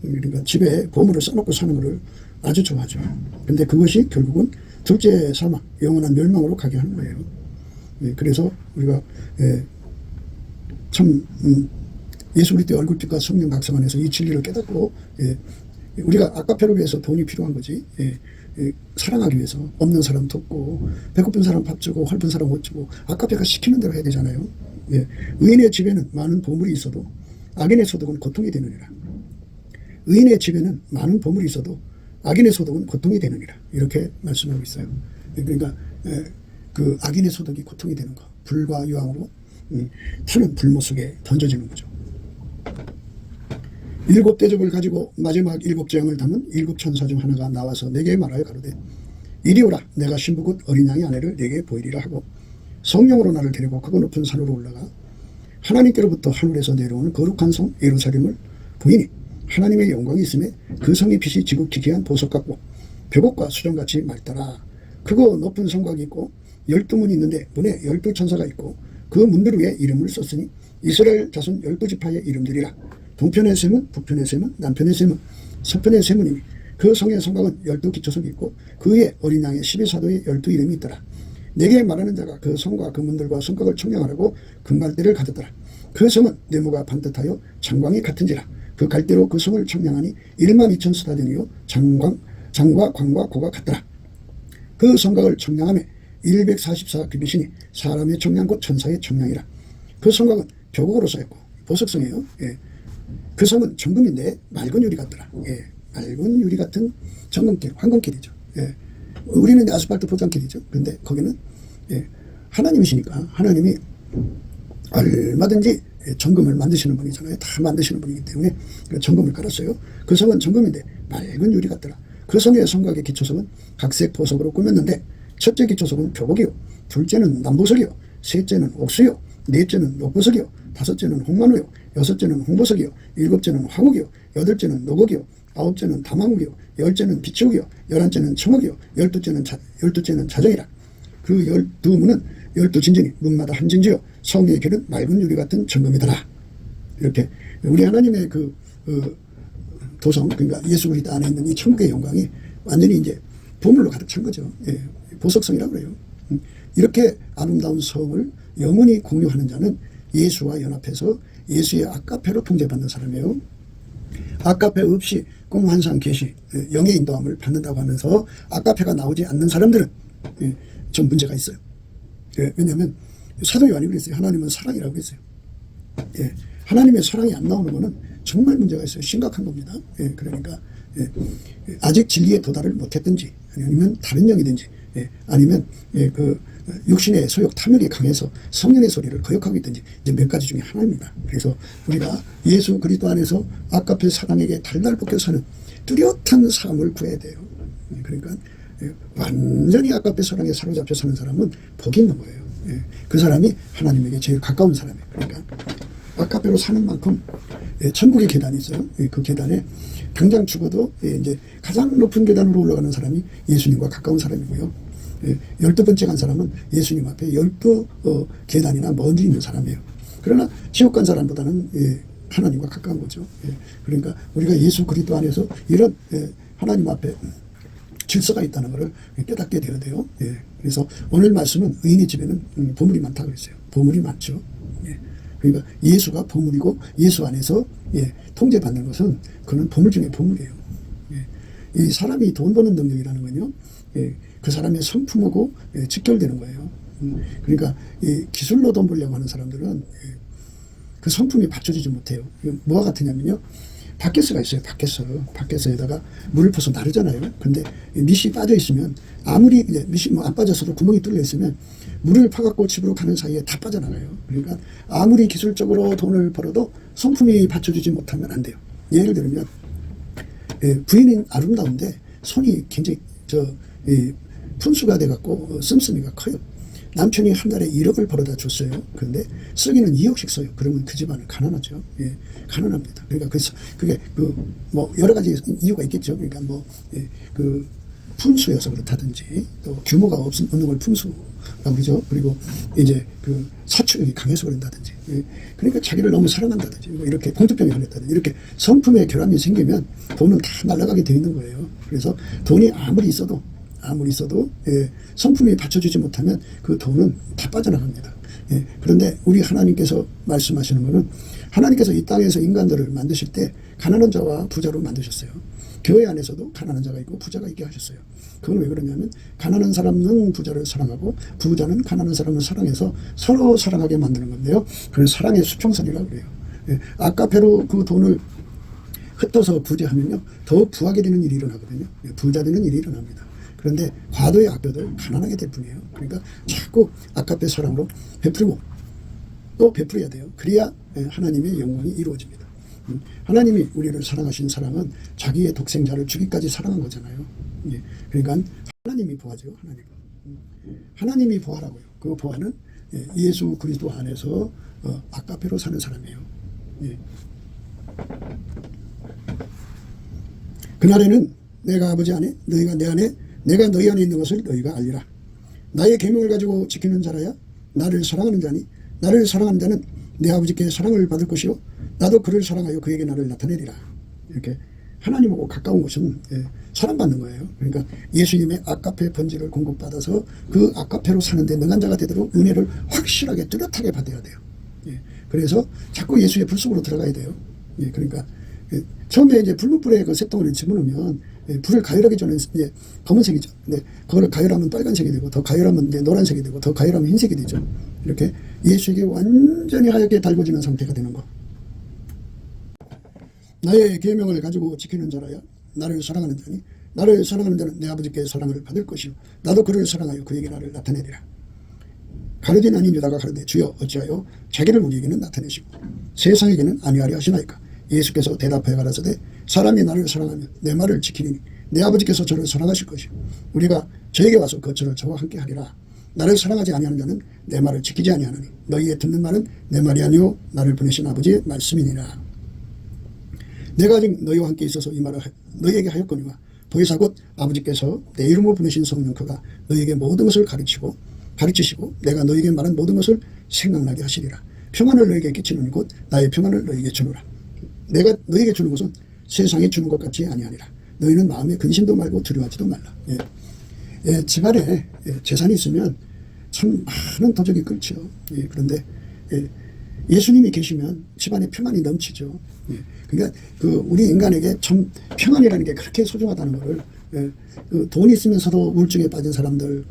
그러니까 집에 보물을 써놓고 사는 것을 아주 좋아하죠. 근데 그것이 결국은 둘째 사망, 영원한 멸망으로 가게 하는 거예요. 그래서 우리가 참 예수 그리스도의 얼굴빛과 성령 각성 안에서 이 진리를 깨닫고 우리가 아까페를 위해서 돈이 필요한 거지. 사랑하기 위해서 없는 사람 돕고 배고픈 사람 밥 주고 헐픈 사람 옷 주고 아까페가 시키는 대로 해야 되잖아요. 의인의 집에는 많은 보물이 있어도 악인의 소득은 고통이 되느니라. 의인의 집에는 많은 보물이 있어도 악인의 소득은 고통이 되느니라. 이렇게 말씀하고 있어요. 그러니까 그 악인의 소득이 고통이 되는 거. 불과 유황으로 타는 불못 속에 던져지는 거죠. 7 대접을 가지고 마지막 7 재앙을 담은 7 천사 중 하나가 나와서 내게 말하여 가로되 이리 오라. 내가 신부 곧 어린 양의 아내를 내게 보이리라 하고 성령으로 나를 데리고 크고 높은 산으로 올라가 하나님께로부터 하늘에서 내려오는 거룩한 성 예루살렘을 보이니 하나님의 영광이 있음에 그 성이 빛이 지극히 귀한 보석 같고 벽옥과 수정같이 맑더라. 크고 높은 성곽이 있고 12문이 있는데 문에 12 천사가 있고 그 문들 위에 이름을 썼으니 이스라엘 자손 12지파의 이름들이라. 동편의 셈은 북편의 셈은 남편의 셈은 서편의 셈은이니 그 성의 성곽은 12 기초석이 있고 그 위에 어린 양의 12사도의 12 이름이 있더라. 내게 말하는 자가 그 성과 그 문들과 성곽을 청량하라고 금갈대를 가졌더라. 그 성은 네모가 반듯하여 장광이 같은지라. 그 갈대로 그 성을 청량하니 12,000 스타디온이요 장과 광과 고가 같더라. 그 성곽을 청량함에 144규빗이니 사람의 청량 곧 천사의 청량이라. 그 성곽은 교곡으로 쌓였고 보석성이에요. 예. 그 성은 정금인데 맑은 유리 같더라. 예. 맑은 유리 같은 정금길, 황금길이죠. 예. 우리는 이제 아스팔트 포장길이죠. 근데 거기는 예. 하나님이시니까 하나님이 얼마든지 정금을 만드시는 분이잖아요. 다 만드시는 분이기 때문에 정금을 깔았어요. 그 성은 정금인데 맑은 유리 같더라. 그 성의 성곽의 기초성은 각색 보석으로 꾸몄는데 첫째 기초성은 표복이요, 둘째는 남보석이요, 셋째는 옥수요, 넷째는 녹보석이요, 다섯째는 홍만호요, 여섯째는 홍보석이요, 일곱째는 황옥이요, 여덟째는 노곡이요, 아홉째는 담황옥이요, 열째는 비치옥이요, 열한째는 청옥이요, 열두째는 자정이라. 그 12문은 12진전이 문마다 한 진지요 성의 길은 맑은 유리 같은 정금이더라. 이렇게 우리 하나님의 그 도성, 그러니까 예수 그리스도 안에 있는 이 천국의 영광이 완전히 이제 보물로 가득 찬 거죠. 예, 보석성이라고 그래요. 이렇게 아름다운 성을 영원히 공유하는 자는 예수와 연합해서 예수의 아카페로 통제받는 사람이에요. 아카페 없이 꿈, 환상, 계시, 영의 인도함을 받는다고 하면서 아카페가 나오지 않는 사람들은 좀 문제가 있어요. 예, 왜냐하면 사도 요한이 그랬어요. 하나님은 사랑이라고 했어요. 예, 하나님의 사랑이 안 나오는 거는 정말 문제가 있어요. 심각한 겁니다. 예, 그러니까 아직 진리에 도달을 못했든지 아니면 다른 영이든지 아니면 그 육신의 소욕 탐욕이 강해서 성령의 소리를 거역하고 있든지 이제 몇 가지 중에 하나입니다. 그래서 우리가 예수 그리스도 안에서 아카페 사랑에게 달달 볶여 사는 뚜렷한 삶을 구해야 돼요. 그러니까 완전히 아카페 사랑에 사로잡혀 사는 사람은 복이 있는 거예요. 그 사람이 하나님에게 제일 가까운 사람이에요. 그러니까 아카페로 사는 만큼 천국의 계단이 있어요. 그 계단에 당장 죽어도 이제 가장 높은 계단으로 올라가는 사람이 예수님과 가까운 사람이고요. 12번째 간 사람은 예수님 앞에 12계단이나 멀리 있는 사람이에요. 그러나 지옥 간 사람보다는 하나님과 가까운 거죠. 그러니까 우리가 예수 그리스도 안에서 이런 하나님 앞에 질서가 있다는 것을 깨닫게 되어야 돼요. 그래서 오늘 말씀은 의인의 집에는 보물이 많다고 했어요. 보물이 많죠. 그러니까 예수가 보물이고 예수 안에서 통제받는 것은 그는 보물 중에 보물이에요. 이 사람이 돈 버는 능력이라는 건요, 그 사람의 성품하고 직결되는 거예요. 그러니까 이 기술로 돈 벌려고 하는 사람들은 그 성품이 받쳐지지 못해요. 뭐와 같으냐면요, 바켓스가 있어요. 바켓스에다가 물을 퍼서 나르잖아요. 근데 밑이 빠져 있으면 아무리 밑이 뭐 안 빠져서도 구멍이 뚫려 있으면 물을 파갖고 집으로 가는 사이에 다 빠져나가요. 그러니까 아무리 기술적으로 돈을 벌어도 성품이 받쳐주지 못하면 안 돼요. 예를 들면 부인은 아름다운데 손이 굉장히 푼수가 돼갖고 씀씀이가 커요. 남편이 한 달에 1억을 벌어다 줬어요. 그런데 쓰기는 2억씩 써요. 그러면 그 집안은 가난하죠. 가난합니다. 그러니까 그게 뭐 여러 가지 이유가 있겠죠. 그러니까 그 푼수여서 그렇다든지 또 규모가 없는 걸 푼수라고 그러죠. 그리고 이제 그 사축이 강해서 그런다든지. 그러니까 자기를 너무 사랑한다든지 뭐 이렇게 공주병이 걸렸다든지 이렇게 성품의 결함이 생기면 돈은 다 날아가게 되어 있는 거예요. 그래서 돈이 아무리 있어도 성품이 받쳐주지 못하면 그 돈은 다 빠져나갑니다. 그런데 우리 하나님께서 말씀하시는 것은 하나님께서 이 땅에서 인간들을 만드실 때 가난한 자와 부자로 만드셨어요. 교회 안에서도 가난한 자가 있고 부자가 있게 하셨어요. 그건 왜 그러냐면 가난한 사람은 부자를 사랑하고 부자는 가난한 사람을 사랑해서 서로 사랑하게 만드는 건데요. 그래서 사랑의 수평선이라고 그래요. 아카페로 그 돈을 흩어서 부자하면요, 더 부하게 되는 일이 일어나거든요. 부자 되는 일이 일어납니다. 그런데 과도의 아껴들 가난하게 될 뿐이에요. 그러니까 자꾸 아카페 사랑으로 베풀고 또 베풀어야 돼요. 그래야 하나님의 영광이 이루어집니다. 하나님이 우리를 사랑하신 사랑은 자기의 독생자를 주기까지 사랑한 거잖아요. 그러니까 하나님이 보아죠. 하나님이 보아라고요. 그 보아는 예수 그리스도 안에서 아카페로 사는 사람이에요. 그날에는 내가 아버지 안에 너희가 내 안에 내가 너희 안에 있는 것을 너희가 알리라. 나의 계명을 가지고 지키는 자라야 나를 사랑하는 자니 나를 사랑하는 자는 내 아버지께 사랑을 받을 것이요 나도 그를 사랑하여 그에게 나를 나타내리라. 이렇게 하나님하고 가까운 것은 사랑받는 거예요. 그러니까 예수님의 아카페 번지를 공급받아서 그 아카페로 사는데 능한 자가 되도록 은혜를 확실하게 뚜렷하게 받아야 돼요. 그래서 자꾸 예수의 불 속으로 들어가야 돼요. 그러니까 처음에 이제 불문불에 그 쇳덩어리를 집어넣으면 불을 가열하기 전에 이제 검은색이죠. 근데 그걸 가열하면 빨간색이 되고 더 가열하면 이제 노란색이 되고 더 가열하면 흰색이 되죠. 이렇게 예수에게 완전히 하얗게 달궈지는 상태가 되는 것. 나의 계명을 가지고 지키는 자라야 나를 사랑하는 자니 나를 사랑하는 자는 내 아버지께 사랑을 받을 것이요 나도 그를 사랑하여 그에게 나를 나타내리라. 가룟 아닌 유다가 가로되 주여 어찌하여 자기를 우리에게는 나타내시고 세상에게는 아니하려 하시나이까. 예수께서 대답하여 가라사대 사람이 나를 사랑하면 내 말을 지키리니 내 아버지께서 저를 사랑하실 것이요 우리가 저에게 와서 거처를 저와 함께 하리라. 나를 사랑하지 아니하는 자는 내 말을 지키지 아니하느니 너희의 듣는 말은 내 말이 아니요 나를 보내신 아버지의 말씀이니라. 내가 아직 너희와 함께 있어서 이 말을 너희에게 하였거니와 보혜사 곧 아버지께서 내 이름으로 보내신 성령 그가 너희에게 모든 것을 가르치시고 내가 너희에게 말한 모든 것을 생각나게 하시리라. 평안을 너희에게 끼치노니 곧 나의 평안을 너희에게 주노라. 내가 너희에게 주는 것은 세상에 주는 것 같지 아니하니라. 너희는 마음에 근심도 말고 두려워하지도 말라. 집안에 재산이 있으면 참 많은 도적이 끓죠. 그런데 예수님이 계시면 집안에 평안이 넘치죠. 그러니까 우리 인간에게 참 평안이라는 게 그렇게 소중하다는 것을 돈이 있으면서도 우울증에 빠진 사람들,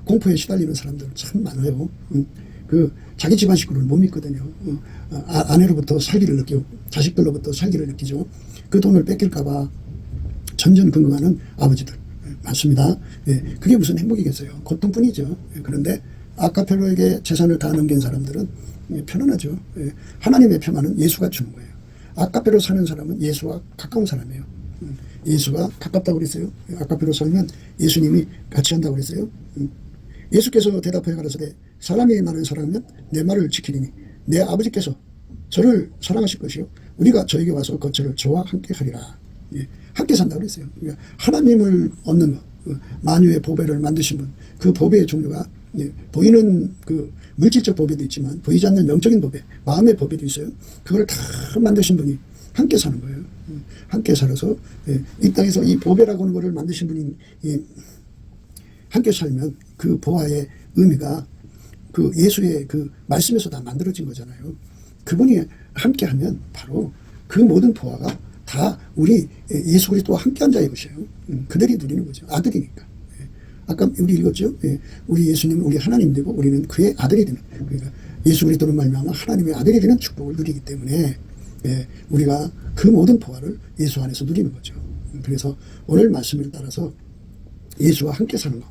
공포에 시달리는 사람들 참 많아요. 자기 집안 식구를 못 믿거든요. 아내로부터 살기를 느끼고 자식들로부터 살기를 느끼죠. 그 돈을 뺏길까봐 전전긍긍하는 아버지들 많습니다. 그게 무슨 행복이겠어요. 고통뿐이죠. 그런데 아카펠로에게 재산을 다 넘긴 사람들은 편안하죠. 하나님의 평안은 예수가 주는 거예요. 아카펠로 사는 사람은 예수와 가까운 사람이에요. 예수가 가깝다고 그랬어요. 아카펠로 살면 예수님이 같이 한다고 그랬어요. 예수께서 대답하여 가라사대 사람이 나를 사랑하면 내 말을 지키리니 내 아버지께서 저를 사랑하실 것이요 우리가 저에게 와서 거처를 저와 함께 하리라. 함께 산다고 그랬어요. 그러니까 하나님을 얻는 것, 만유의 보배를 만드신 분, 그 보배의 종류가 보이는 물질적 보배도 있지만 보이지 않는 영적인 보배, 마음의 보배도 있어요. 그걸 다 만드신 분이 함께 사는 거예요. 함께 살아서 이 땅에서 이 보배라고 하는 것을 만드신 분이 함께 살면 그 보화의 의미가 예수의 말씀에서 다 만들어진 거잖아요. 그분이 함께하면 바로 그 모든 보화가 다 우리 예수 그리스도와 함께한 자의 것이에요. 그들이 누리는 거죠. 아들이니까. 아까 우리 읽었죠. 우리 예수님은 우리 하나님 되고 우리는 그의 아들이 되는. 그러니까 예수 그리스도로 말미암아 하나님의 아들이 되는 축복을 누리기 때문에 우리가 그 모든 보화를 예수 안에서 누리는 거죠. 그래서 오늘 말씀을 따라서 예수와 함께 사는 거.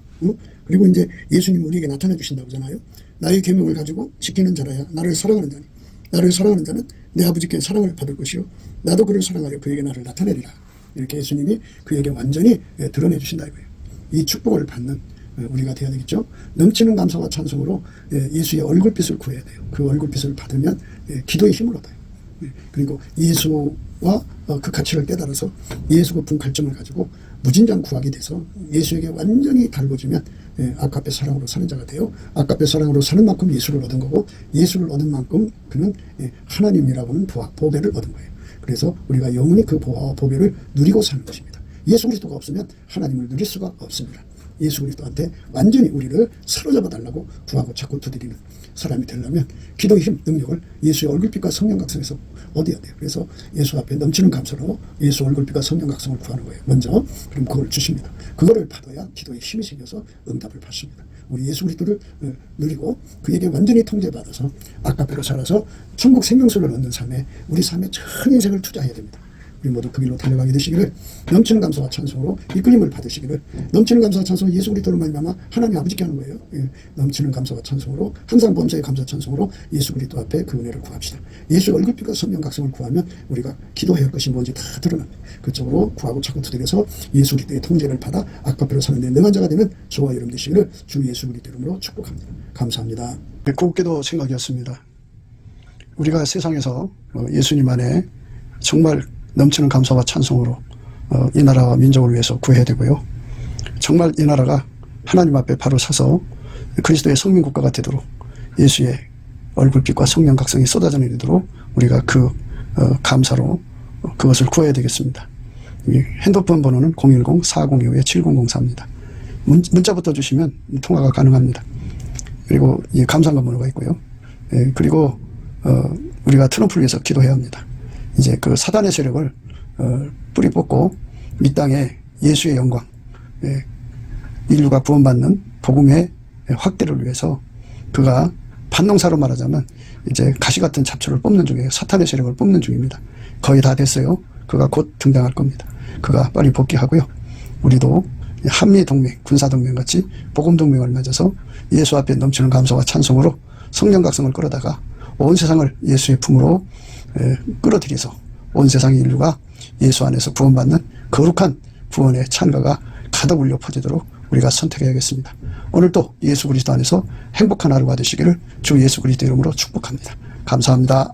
그리고 이제 예수님 우리에게 나타내 주신다고 하잖아요. 나의 계명을 가지고 지키는 자라야 나를 사랑하는 자니 나를 사랑하는 자는 내 아버지께 사랑을 받을 것이요 나도 그를 사랑하여 그에게 나를 나타내리라. 이렇게 예수님이 그에게 완전히 드러내 주신다 이거예요. 이 축복을 받는 우리가 되어야 되겠죠. 넘치는 감사와 찬송으로 예수의 얼굴빛을 구해야 돼요. 그 얼굴빛을 받으면 기도의 힘을 얻어요. 그리고 예수와 그 가치를 깨달아서 예수 그 분갈증을 가지고 무진장 구하게 돼서 예수에게 완전히 달궈지면 아까페 사랑으로 사는 자가 돼요. 아까페 사랑으로 사는 만큼 예수를 얻은 거고 예수를 얻은 만큼 그는 하나님이라고 하는 보배를 얻은 거예요. 그래서 우리가 영원히 그 보화와 보배를 누리고 사는 것입니다. 예수 그리스도가 없으면 하나님을 누릴 수가 없습니다. 예수 그리스도한테 완전히 우리를 사로잡아 달라고 구하고 자꾸 두드리는 사람이 되려면 기도의 힘, 능력을 예수의 얼굴빛과 성령 각성에서 얻어야 돼요. 그래서 예수 앞에 넘치는 감사로 예수 얼굴빛과 성령 각성을 구하는 거예요. 먼저 그럼 그걸 주십니다. 그거를 받아야 기도에 힘이 생겨서 응답을 받습니다. 우리 예수 그리스도를 누리고 그에게 완전히 통제받아서 아까페로 살아서 천국 생명수를 얻는 삶에 우리 삶에 전 인생을 투자해야 됩니다. 우리 모두 그 길로 달려가게 되시기를 넘치는 감사와 찬송으로 이끌림을 받으시기를 넘치는 감사와 찬송은 예수 그리스도로 말미암아 하나님 아버지께 하는 거예요. 넘치는 감사와 찬송으로 항상 범사의 감사 찬송으로 예수 그리스도 앞에 그 은혜를 구합시다. 예수의 얼굴빛과 성령 각성을 구하면 우리가 기도해야 할 것이 뭔지 다 드러납니다. 그쪽으로 구하고 자꾸 두드려서 예수 그리스도의 통제를 받아 아까페로 사는 데 능한 자가 되면 저와 여러분 되시기를 주 예수 그리스도 이름으로 축복합니다. 감사합니다. 곱게도 생각이었습니다. 우리가 세상에서 예수님 안에 정말 넘치는 감사와 찬송으로 이 나라와 민족을 위해서 구해야 되고요. 정말 이 나라가 하나님 앞에 바로 서서 그리스도의 성민국가가 되도록 예수의 얼굴빛과 성령 각성이 쏟아져 내리도록 우리가 감사로 그것을 구해야 되겠습니다. 핸드폰 번호는 010-4025-7004입니다. 문자부터 주시면 통화가 가능합니다. 그리고 이 감사한 번호가 있고요. 그리고 우리가 트럼프를 위해서 기도해야 합니다. 이제 그 사단의 세력을 뿌리 뽑고 이 땅에 예수의 영광, 인류가 구원받는 복음의 확대를 위해서 그가 반농사로 말하자면 이제 가시 같은 잡초를 뽑는 중이에요. 사탄의 세력을 뽑는 중입니다. 거의 다 됐어요. 그가 곧 등장할 겁니다. 그가 빨리 복귀하고요. 우리도 한미동맹, 군사동맹 같이 복음동맹을 맺어서 예수 앞에 넘치는 감사와 찬송으로 성령 각성을 끌어다가 온 세상을 예수의 품으로 끌어들여서 온 세상의 인류가 예수 안에서 구원받는 거룩한 구원의 찬가가 가득 울려 퍼지도록 우리가 선택해야겠습니다. 오늘도 예수 그리스도 안에서 행복한 하루가 되시기를 주 예수 그리스도 이름으로 축복합니다. 감사합니다.